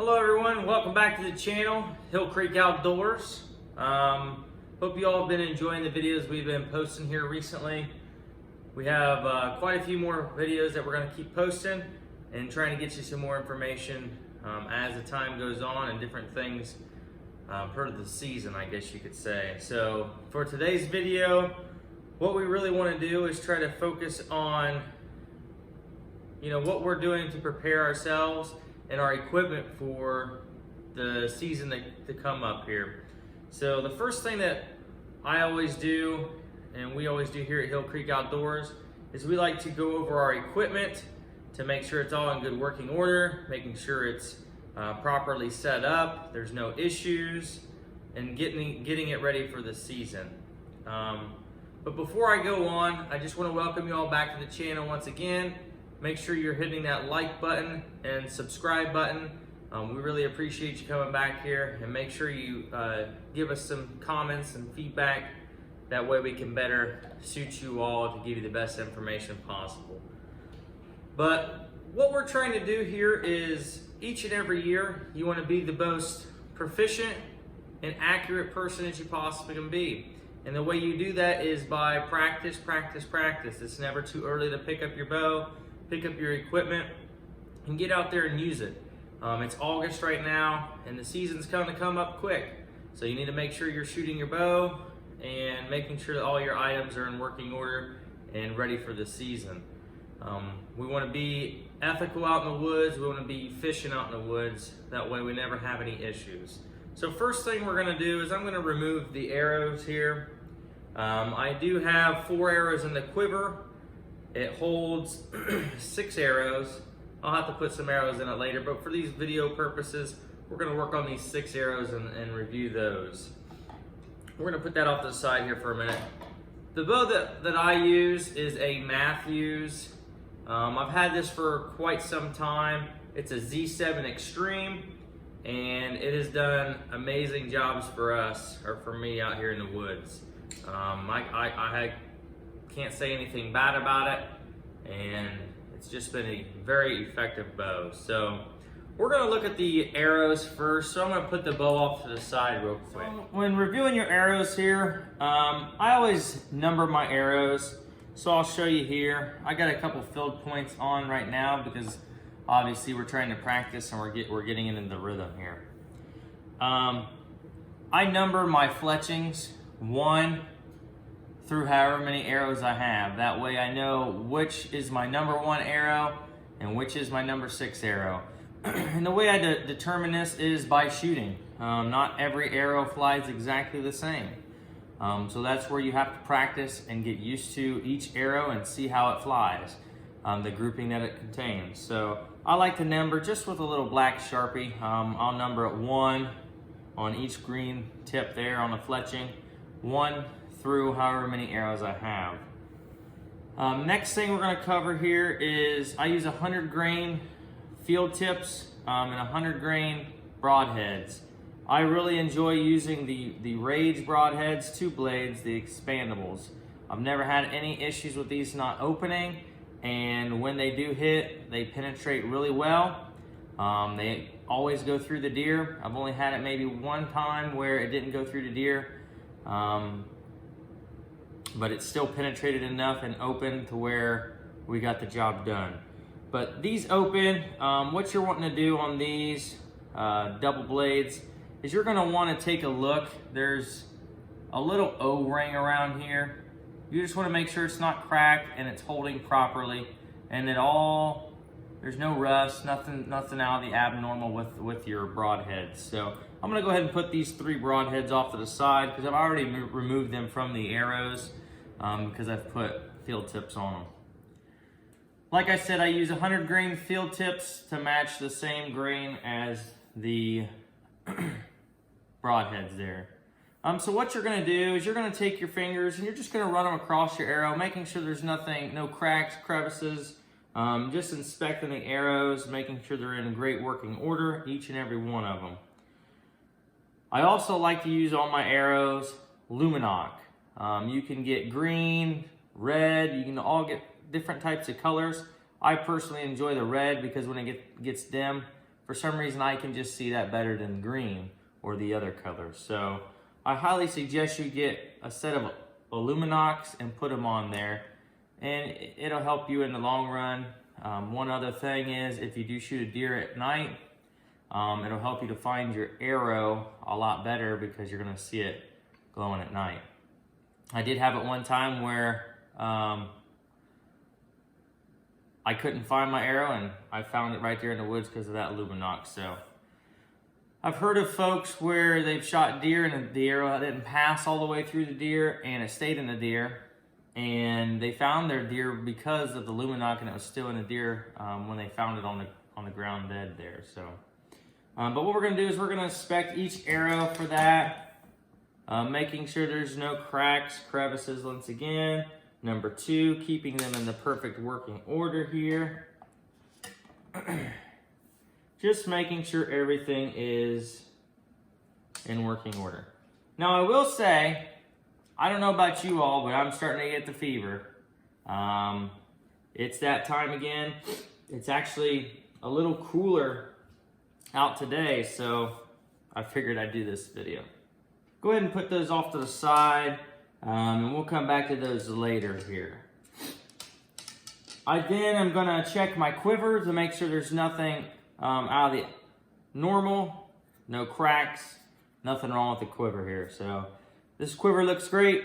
Hello everyone, welcome back to the channel, Hillcreek Outdoors. Hope you all have been enjoying the videos we've been posting here recently. We have quite a few more videos that we're going to keep posting and trying to get you some more information as the time goes on and different things per the season, I guess you could say. So for today's video, what we really want to do is try to focus on what we're doing to prepare ourselves and our equipment for the season to come up here. So the first thing that I always do, and we always do here at Hillcreek Outdoors, is we like to go over our equipment to make sure it's all in good working order, making sure it's properly set up, there's no issues, and getting it ready for the season. But before I go on, I just want to welcome you all back to the channel once again. Make sure you're hitting that like button and subscribe button. We really appreciate you coming back here, and make sure you give us some comments and feedback. That way we can better suit you all to give you the best information possible. But what we're trying to do here is each and every year you want to be the most proficient and accurate person that you possibly can be. And the way you do that is by practice, practice, practice. It's never too early to pick up your bow, pick up your equipment, and get out there and use it. It's August right now, and the season's going to come up quick. So you need to make sure you're shooting your bow and making sure that all your items are in working order and ready for the season. We want to be ethical out in the woods. We want to be efficient out in the woods. That way we never have any issues. So first thing we're going to do is I'm going to remove the arrows here. I do have 4 arrows in the quiver. It holds 6 arrows. I'll have to put some arrows in it later, but for these video purposes, we're going to work on these 6 arrows and review those. We're going to put that off to the side here for a minute. The bow that I use is a Matthews. I've had this for quite some time. It's a Z7 Extreme, and it has done amazing jobs for us, or for me out here in the woods. I can't say anything bad about it, and it's just been a very effective bow. So we're going to look at the arrows first. So I'm going to put the bow off to the side real quick. When reviewing your arrows here, I always number my arrows. So I'll show you here. I got a couple field points on right now because obviously we're trying to practice and we're getting into the rhythm here. I number my fletchings 1 through however many arrows I have. That way I know which is my number 1 arrow and which is my number 6 arrow. And the way I determine this is by shooting. Not every arrow flies exactly the same. So that's where you have to practice and get used to each arrow and see how it flies, the grouping that it contains. So I like to number just with a little black Sharpie. I'll number it 1 on each green tip there on the fletching, 1 through however many arrows I have. Next thing we're going to cover here is I use 100 grain field tips and 100 grain broadheads. I really enjoy using the Rage broadheads, 2 blades, the expandables. I've never had any issues with these not opening, and when they do hit, they penetrate really well. They always go through the deer. I've only had it maybe 1 time where it didn't go through the deer. But it still penetrated enough and open to where we got the job done. But these open, what you're wanting to do on these double blades is you're gonna wanna take a look. There's a little O-ring around here. You just wanna make sure it's not cracked and it's holding properly, and there's no rust, nothing out of the abnormal with your broadheads. So I'm gonna go ahead and put these 3 broadheads off to the side because I've already removed them from the arrows because I've put field tips on them. Like I said, I use 100 grain field tips to match the same grain as the broadheads there. So what you're gonna do is you're gonna take your fingers and you're just gonna run them across your arrow, making sure there's no cracks, crevices, just inspecting the arrows, making sure they're in great working order, each and every one of them. I also like to use on my arrows Luminoc. You can get green, red, you can all get different types of colors. I personally enjoy the red because when it gets dim, for some reason I can just see that better than green or the other colors. So I highly suggest you get a set of Nocks and put them on there, and it'll help you in the long run. One other thing is, if you do shoot a deer at night, it'll help you to find your arrow a lot better because you're gonna see it glowing at night. I did have it one time where I couldn't find my arrow, and I found it right there in the woods because of that Nocks. So I've heard of folks where they've shot deer and the arrow didn't pass all the way through the deer and it stayed in the deer, and they found their deer because of the Nock, and it was still in the deer when they found it on the ground dead there. So but what we're going to do is we're going to inspect each arrow for that, making sure there's no cracks, crevices once again. Number 2, keeping them in the perfect working order here. Just making sure everything is in working order. Now I will say, I don't know about you all, but I'm starting to get the fever. It's that time again. It's actually a little cooler out today, so I figured I'd do this video. Go ahead and put those off to the side. And we'll come back to those later here. Then I'm gonna check my quiver to make sure there's nothing out of the normal, no cracks, nothing wrong with the quiver here. So this quiver looks great,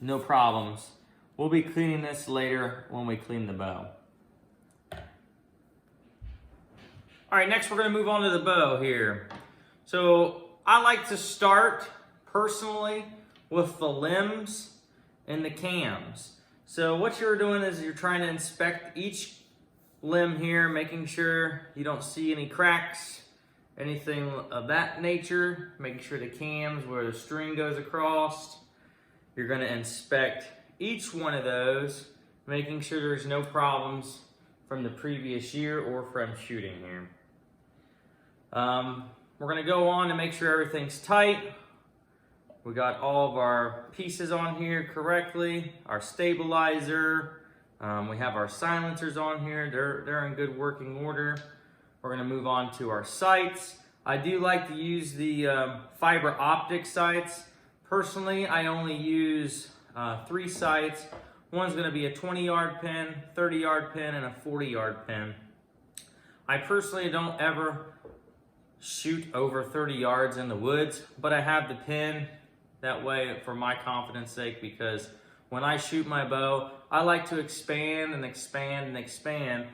no problems. We'll be cleaning this later when we clean the bow. All right, next we're gonna move on to the bow here. So I like to start personally with the limbs and the cams. So what you're doing is you're trying to inspect each limb here, making sure you don't see any cracks, anything of that nature, making sure the cams where the string goes across. You're gonna inspect each one of those, making sure there's no problems from the previous year or from shooting here. We're gonna go on and make sure everything's tight. We got all of our pieces on here correctly, our stabilizer, we have our silencers on here, they're in good working order. We're gonna move on to our sights. I do like to use the fiber optic sights. Personally, I only use 3 sights. One's gonna be a 20-yard pin, 30-yard pin, and a 40-yard pin. I personally don't ever shoot over 30 yards in the woods, but I have the pin that way for my confidence sake, because when I shoot my bow, I like to expand and expand and expand,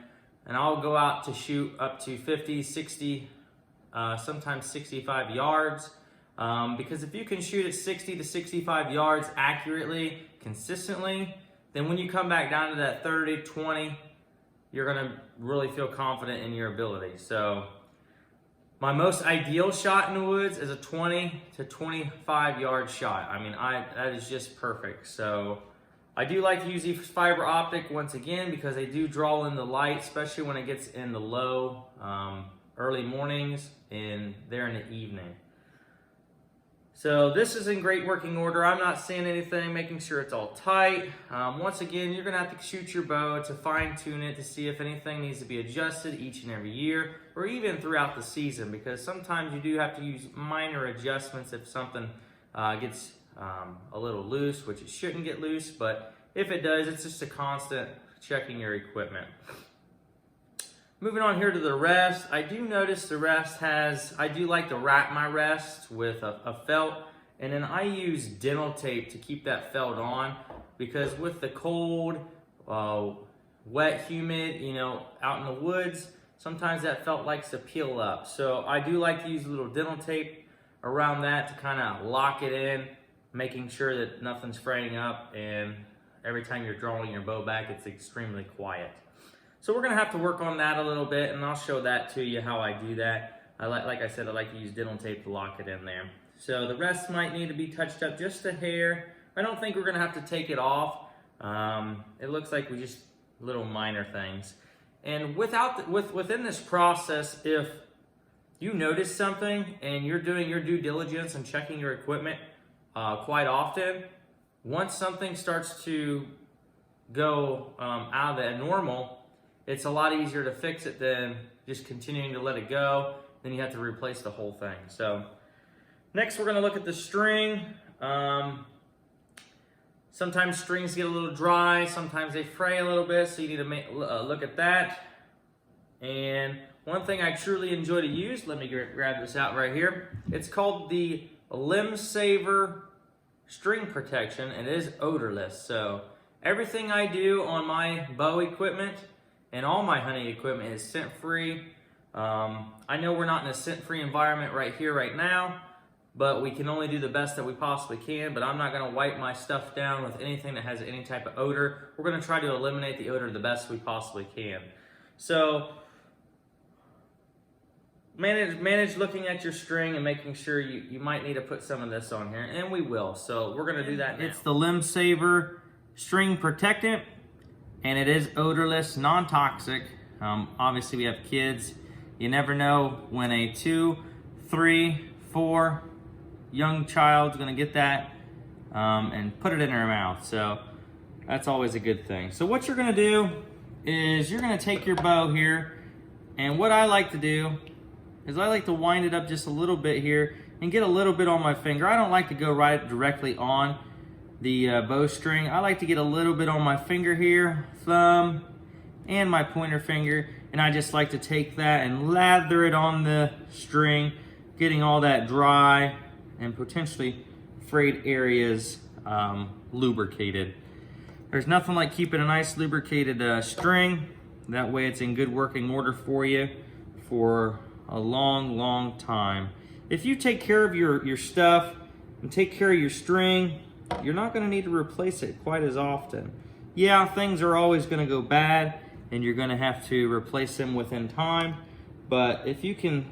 and I'll go out to shoot up to 50, 60, sometimes 65 yards, because if you can shoot at 60 to 65 yards accurately, consistently, then when you come back down to that 30, 20, you're gonna really feel confident in your ability. So my most ideal shot in the woods is a 20 to 25 yard shot. I mean, that is just perfect. So I do like to use these fiber optic once again because they do draw in the light, especially when it gets in the low, early mornings and there in the evening. So this is in great working order. I'm not seeing anything, making sure it's all tight. Once again, you're gonna have to shoot your bow to fine tune it to see if anything needs to be adjusted each and every year or even throughout the season, because sometimes you do have to use minor adjustments if something gets a little loose, which it shouldn't get loose, but if it does, it's just a constant checking your equipment. Moving on here to the rest, I do notice the rest I do like to wrap my rest with a felt, and then I use dental tape to keep that felt on, because with the cold, wet, humid, out in the woods, sometimes that felt likes to peel up. So I do like to use a little dental tape around that to kind of lock it in, making sure that nothing's fraying up, and every time you're drawing your bow back, it's extremely quiet. So we're gonna have to work on that a little bit, and I'll show that to you how I do that. Like I said, I like to use dental tape to lock it in there. So the rest might need to be touched up just a hair. I don't think we're gonna have to take it off. It looks like we just little minor things. And within this process, if you notice something and you're doing your due diligence and checking your equipment quite often, once something starts to go out of the normal, it's a lot easier to fix it than just continuing to let it go. Then you have to replace the whole thing. So next we're gonna look at the string. Sometimes strings get a little dry, sometimes they fray a little bit, so you need to look at that. And one thing I truly enjoy to use, let me grab this out right here. It's called the Limb Saver String Protection, and it is odorless. So everything I do on my bow equipment and all my hunting equipment is scent-free. I know we're not in a scent-free environment right here, right now, but we can only do the best that we possibly can. But I'm not gonna wipe my stuff down with anything that has any type of odor. We're gonna try to eliminate the odor the best we possibly can. So manage looking at your string and making sure you might need to put some of this on here, and we will. So we're gonna do that now. It's the Limb Saver String Protectant, and it is odorless, non-toxic. Obviously we have kids. You never know when a 2, 3, 4 young child's gonna get that and put it in their mouth. So that's always a good thing. So what you're gonna do is you're gonna take your bow here, and what I like to do is I like to wind it up just a little bit here and get a little bit on my finger. I don't like to go right directly on the bowstring. I like to get a little bit on my finger here, thumb, and my pointer finger, and I just like to take that and lather it on the string, getting all that dry and potentially frayed areas lubricated. There's nothing like keeping a nice lubricated string. That way it's in good working order for you for a long time. If you take care of your stuff and take care of your string, you're not gonna need to replace it quite as often. Yeah, things are always gonna go bad and you're gonna have to replace them within time, but if you can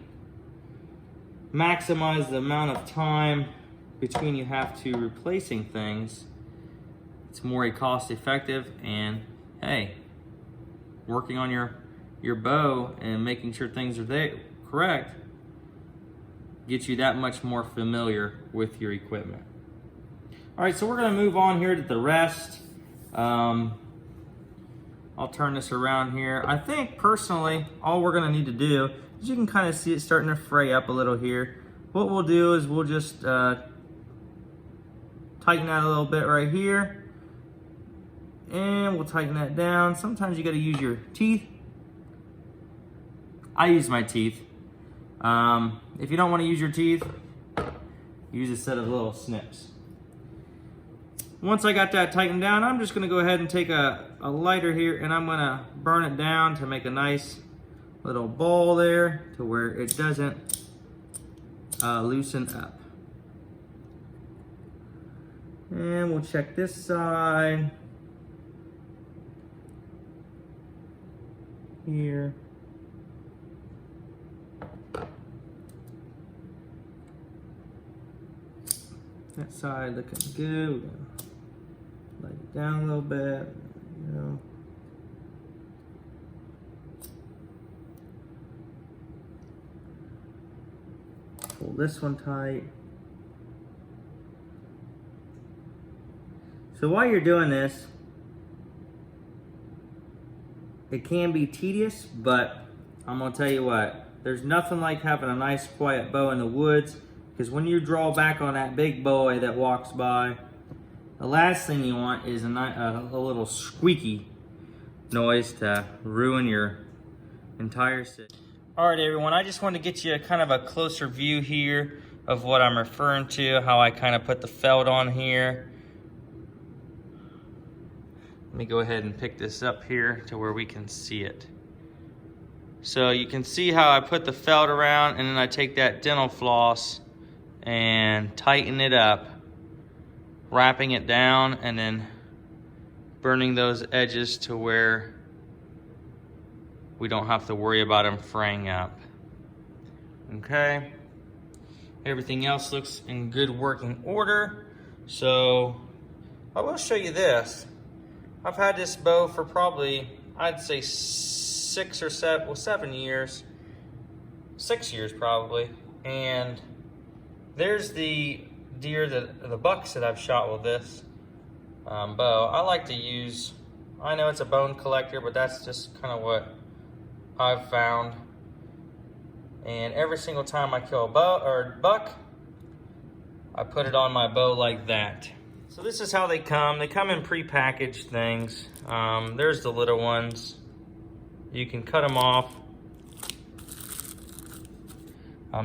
maximize the amount of time between you have to replacing things, it's more cost effective. And hey, working on your bow and making sure things are there correct gets you that much more familiar with your equipment. All right, so we're gonna move on here to the rest. I'll turn this around here. I think personally, all we're gonna need to do is, you can kind of see it starting to fray up a little here. What we'll do is we'll just tighten that a little bit right here, and we'll tighten that down. Sometimes you gotta use your teeth. I use my teeth. If you don't want to use your teeth, use a set of little snips. Once I got that tightened down, I'm just going to go ahead and take a lighter here, and I'm going to burn it down to make a nice little ball there to where it doesn't loosen up. And we'll check this side here. That side looking good. We're gonna light it down a little bit. You know. Pull this one tight. So while you're doing this, it can be tedious, but I'm gonna tell you what, there's nothing like having a nice quiet bow in the woods. Because when you draw back on that big boy that walks by, the last thing you want is a little squeaky noise to ruin your entire sit. All right, everyone, I just wanted to get you kind of a closer view here of what I'm referring to, how I kind of put the felt on here. Let me go ahead and pick this up here to where we can see it. So you can see how I put the felt around, and then I take that dental floss and tighten it up, wrapping it down and then burning those edges to where we don't have to worry about them fraying up. Okay, everything else looks in good working order. So I will show you this. I've had this bow for probably, I'd say 6 or 7, well 7 years, 6 years probably, and there's the deer, the bucks that I've shot with this bow. I like to use I know it's a bone collector, but that's just kind of what I've found. And every single time I kill a buck, I put it on my bow like that. So this is how they come. They come in pre-packaged things. There's the little ones. You can cut them off.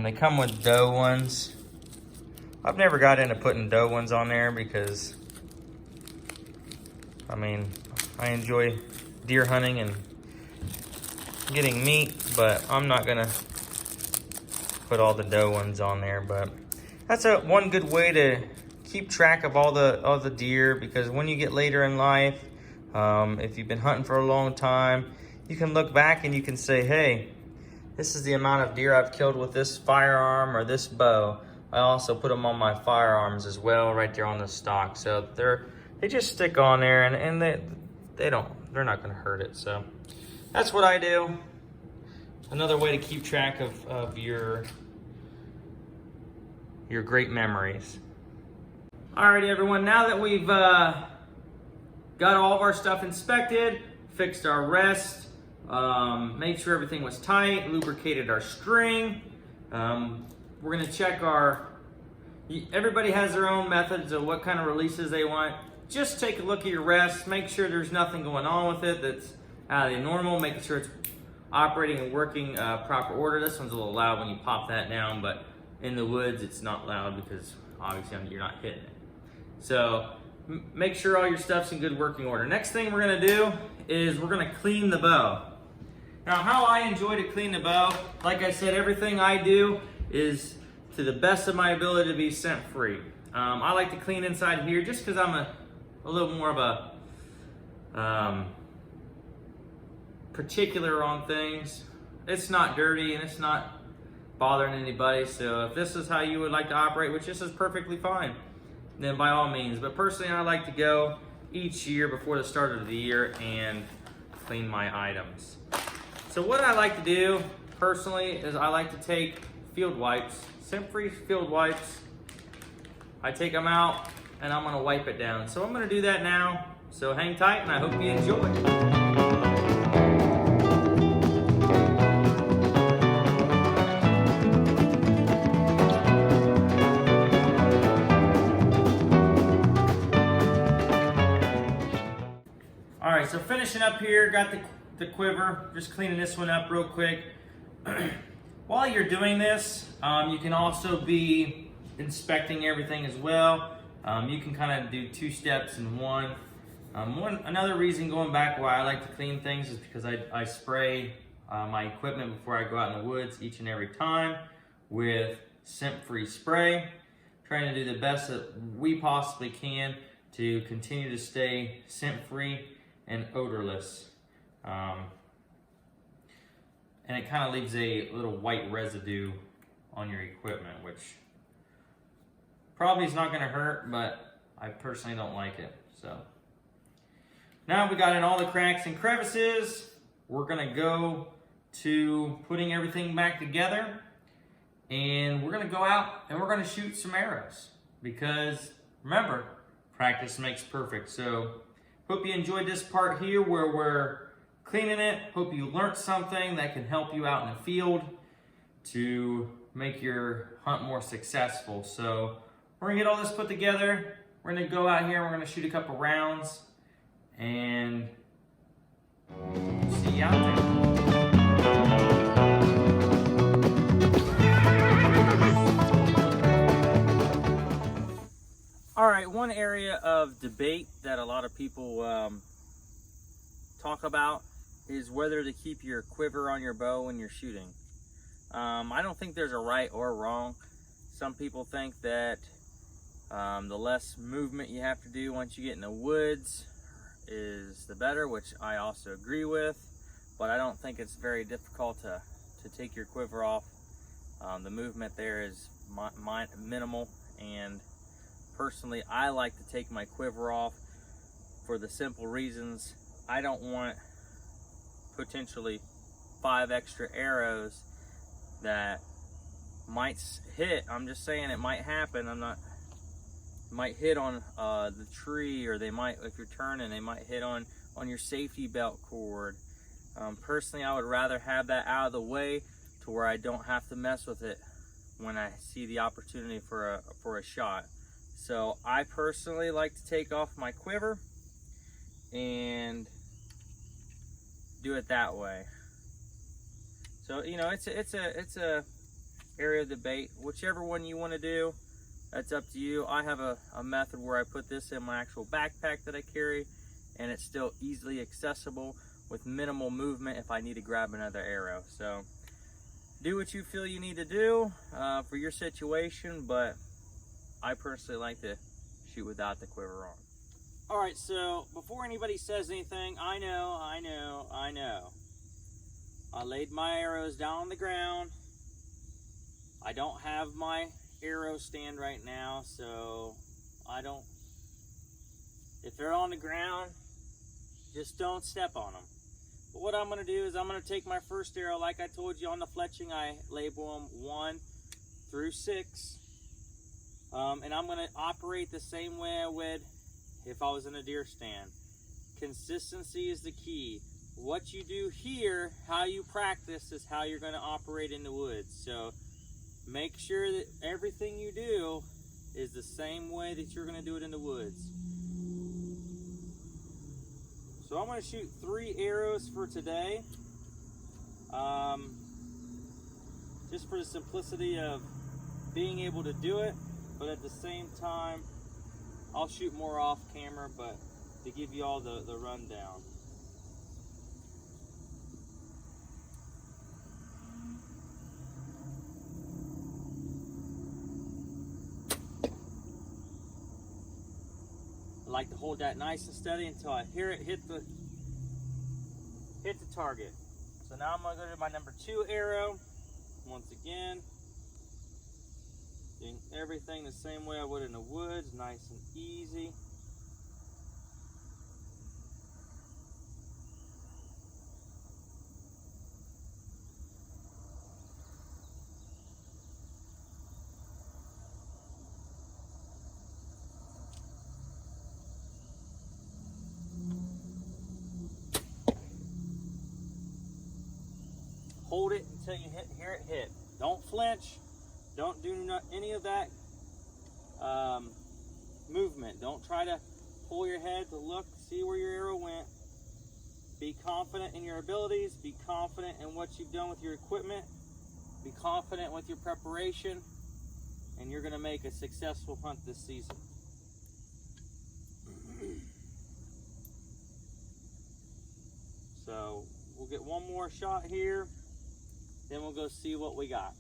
They come with doe ones. I've never got into putting doe ones on there because, I mean, I enjoy deer hunting and getting meat, but I'm not gonna put all the doe ones on there. But that's one good way to keep track of all the deer, because when you get later in life, if you've been hunting for a long time, you can look back and you can say, hey, this is the amount of deer I've killed with this firearm or this bow. I also put them on my firearms as well, right there on the stock. So they just stick on there, and they're not gonna hurt it. So that's what I do. Another way to keep track of your great memories. Alrighty, everyone, now that we've got all of our stuff inspected, fixed our rest, made sure everything was tight, lubricated our string, we're gonna check everybody has their own methods of what kind of releases they want. Just take a look at your rest, make sure there's nothing going on with it that's out of the normal, making sure it's operating and working proper order. This one's a little loud when you pop that down, but in the woods it's not loud because obviously you're not hitting it. So make sure all your stuff's in good working order. Next thing we're gonna do is we're gonna clean the bow. Now, how I enjoy to clean the bow, like I said, everything I do is to the best of my ability to be scent free. I like to clean inside here just because I'm a little more of a particular on things. It's not dirty and it's not bothering anybody. So if this is how you would like to operate, which this is perfectly fine, then by all means. But personally, I like to go each year before the start of the year and clean my items. So what I like to do personally is I like to take field wipes, scent-free field wipes. I take them out and I'm gonna wipe it down. So I'm gonna do that now. So hang tight and I hope you enjoy. All right, so finishing up here, got the quiver, just cleaning this one up real quick. While you're doing this, you can also be inspecting everything as well. You can kind of do two steps in one. Another reason going back why I like to clean things is because I spray my equipment before I go out in the woods each and every time with scent-free spray. Trying to do the best that we possibly can to continue to stay scent-free and odorless. And it kind of leaves a little white residue on your equipment, which probably is not going to hurt, but I personally don't like it. So now we got in all the cracks and crevices. We're going to go to putting everything back together, and we're going to go out and we're going to shoot some arrows, because remember, practice makes perfect. So hope you enjoyed this part here where we're cleaning it. Hope you learned something that can help you out in the field to make your hunt more successful. So we're gonna get all this put together. We're gonna go out here and we're gonna shoot a couple rounds and see you out there. All right, one area of debate that a lot of people talk about is whether to keep your quiver on your bow when you're shooting. I don't think there's a right or wrong. Some people think that the less movement you have to do once you get in the woods is the better, which I also agree with, but I don't think it's very difficult to take your quiver off. The movement there is minimal, and personally I like to take my quiver off for the simple reasons I don't want potentially 5 extra arrows that might hit. I'm just saying it might happen. Might hit on the tree, or they might, if you're turning, they might hit on on your safety belt cord. Personally, I would rather have that out of the way to where I don't have to mess with it when I see the opportunity for a shot. So I personally like to take off my quiver and do it that way. So, you know, it's a area of debate. Whichever one you want to do, that's up to you. I have a method where I put this in my actual backpack that I carry, and it's still easily accessible with minimal movement if I need to grab another arrow. So do what you feel you need to do for your situation, but I personally like to shoot without the quiver on. All right, so before anybody says anything, I know. I laid my arrows down on the ground. I don't have my arrow stand right now, so if they're on the ground, just don't step on them. But what I'm gonna do is I'm gonna take my first arrow, like I told you on the fletching, I label them 1 through 6. And I'm gonna operate the same way I would if I was in a deer stand. Consistency is the key. What you do here, how you practice, is how you're gonna operate in the woods. So make sure that everything you do is the same way that you're gonna do it in the woods. So I'm gonna shoot 3 arrows for today. Just for the simplicity of being able to do it, but at the same time, I'll shoot more off camera, but to give you all the rundown. I like to hold that nice and steady until I hear it hit the target. So now I'm gonna go to my number 2 arrow. Once again, doing everything the same way I would in the woods, nice and easy. Hold it until you hear it hit. Don't flinch. Don't do any of that movement. Don't try to pull your head to look, see where your arrow went. Be confident in your abilities. Be confident in what you've done with your equipment. Be confident with your preparation, and you're going to make a successful hunt this season. So we'll get one more shot here. Then we'll go see what we got.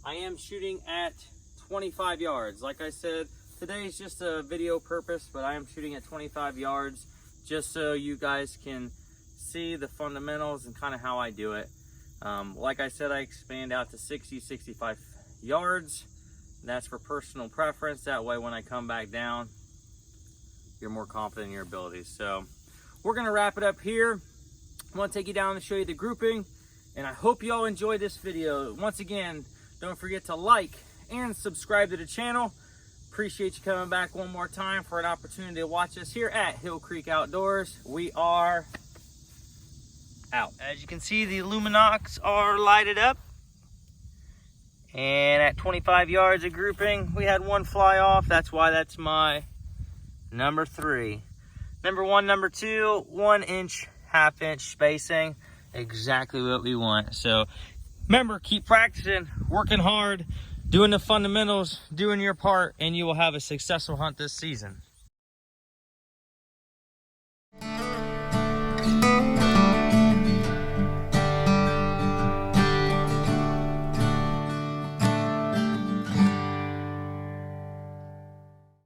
I am shooting at 25 yards. Like I said, today's just a video purpose, but I am shooting at 25 yards just so you guys can see the fundamentals and kind of how I do it. Like I said, I expand out to 60, 65 yards. That's for personal preference. That way when I come back down, you're more confident in your abilities. So we're gonna wrap it up here. I wanna take you down and show you the grouping, and I hope you all enjoyed this video. Once again, don't forget to like and subscribe to the channel. Appreciate you coming back one more time for an opportunity to watch us here at Hillcreek Outdoors. We are out. As you can see, the Nocks are lighted up. And at 25 yards of grouping, we had one fly off. That's why that's my number 3. Number 1, number 2, 1 inch, half-inch spacing. Exactly what we want. So remember, keep practicing, working hard, doing the fundamentals, doing your part, and you will have a successful hunt this season.